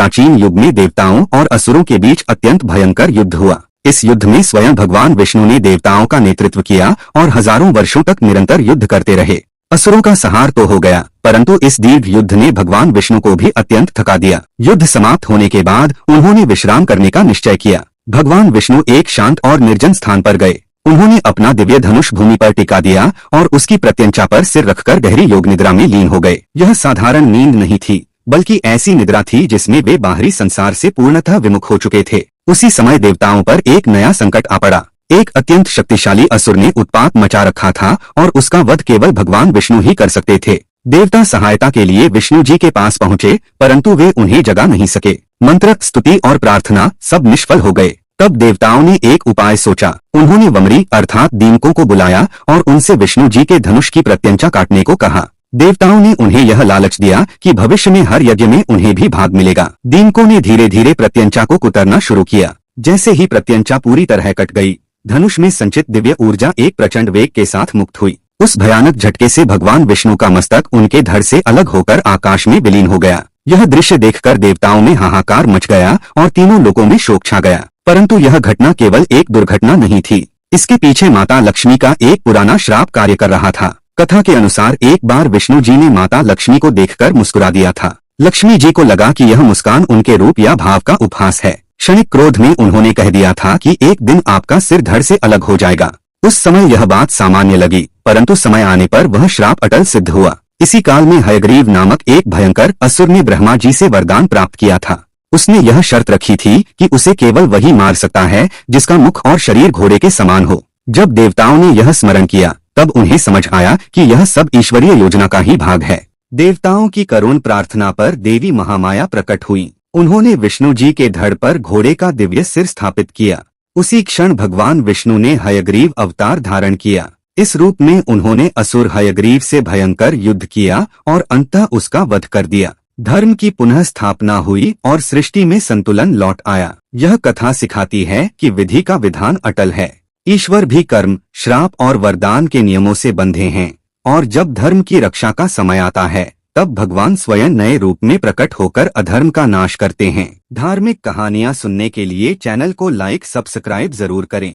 प्राचीन युग में देवताओं और असुरों के बीच अत्यंत भयंकर युद्ध हुआ। इस युद्ध में स्वयं भगवान विष्णु ने देवताओं का नेतृत्व किया और हजारों वर्षों तक निरंतर युद्ध करते रहे। असुरों का संहार तो हो गया, परंतु इस दीर्घ युद्ध ने भगवान विष्णु को भी अत्यंत थका दिया। युद्ध समाप्त होने के बाद उन्होंने विश्राम करने का निश्चय किया। भगवान विष्णु एक शांत और निर्जन स्थान पर गए। उन्होंने अपना दिव्य धनुष भूमि पर टिका दिया और उसकी प्रत्यंचा पर सिर रखकर गहरी योग निद्रा में लीन हो गए। यह साधारण नींद नहीं थी, बल्कि ऐसी निद्रा थी जिसमें वे बाहरी संसार से पूर्णतः विमुख हो चुके थे। उसी समय देवताओं पर एक नया संकट आ पड़ा। एक अत्यंत शक्तिशाली असुर ने उत्पात मचा रखा था और उसका वध केवल भगवान विष्णु ही कर सकते थे। देवता सहायता के लिए विष्णु जी के पास पहुंचे, परंतु वे उन्हें जगा नहीं सके। मंत्र, स्तुति और प्रार्थना सब निष्फल हो गए। तब देवताओं ने एक उपाय सोचा। उन्होंने वमरी अर्थात दीमकों को बुलाया और उनसे विष्णु जी के धनुष की प्रत्यंचा काटने को कहा। देवताओं ने उन्हें यह लालच दिया कि भविष्य में हर यज्ञ में उन्हें भी भाग मिलेगा। दीमकों ने धीरे धीरे प्रत्यंचा को कुतरना शुरू किया। जैसे ही प्रत्यंचा पूरी तरह कट गई, धनुष में संचित दिव्य ऊर्जा एक प्रचंड वेग के साथ मुक्त हुई। उस भयानक झटके से भगवान विष्णु का मस्तक उनके धड़ से अलग होकर आकाश में विलीन हो गया। यह दृश्य देखकर देवताओं में हाहाकार मच गया और तीनों लोकों में शोक छा गया। परंतु यह घटना केवल एक दुर्घटना नहीं थी। इसके पीछे माता लक्ष्मी का एक पुराना श्राप कार्य कर रहा था। कथा के अनुसार एक बार विष्णु जी ने माता लक्ष्मी को देखकर मुस्कुरा दिया था। लक्ष्मी जी को लगा कि यह मुस्कान उनके रूप या भाव का उपहास है। क्षणिक क्रोध में उन्होंने कह दिया था कि एक दिन आपका सिर धड़ से अलग हो जाएगा। उस समय यह बात सामान्य लगी, परंतु समय आने पर वह श्राप अटल सिद्ध हुआ। इसी काल में हयग्रीव नामक एक भयंकर असुर ने ब्रह्मा जी से वरदान प्राप्त किया था। उसने यह शर्त रखी थी कि उसे केवल वही मार सकता है जिसका मुख और शरीर घोड़े के समान हो। जब देवताओं ने यह स्मरण किया, तब उन्हें समझ आया कि यह सब ईश्वरीय योजना का ही भाग है। देवताओं की करुण प्रार्थना पर देवी महामाया प्रकट हुई। उन्होंने विष्णु जी के धड़ पर घोड़े का दिव्य सिर स्थापित किया। उसी क्षण भगवान विष्णु ने हयग्रीव अवतार धारण किया। इस रूप में उन्होंने असुर हयग्रीव से भयंकर युद्ध किया और अंततः उसका वध कर दिया। धर्म की पुनः स्थापना हुई और सृष्टि में संतुलन लौट आया। यह कथा सिखाती है कि विधि का विधान अटल है। ईश्वर भी कर्म, श्राप और वरदान के नियमों से बंधे हैं, और जब धर्म की रक्षा का समय आता है, तब भगवान स्वयं नए रूप में प्रकट होकर अधर्म का नाश करते हैं। धार्मिक कहानियाँ सुनने के लिए चैनल को लाइक, सब्सक्राइब जरूर करें।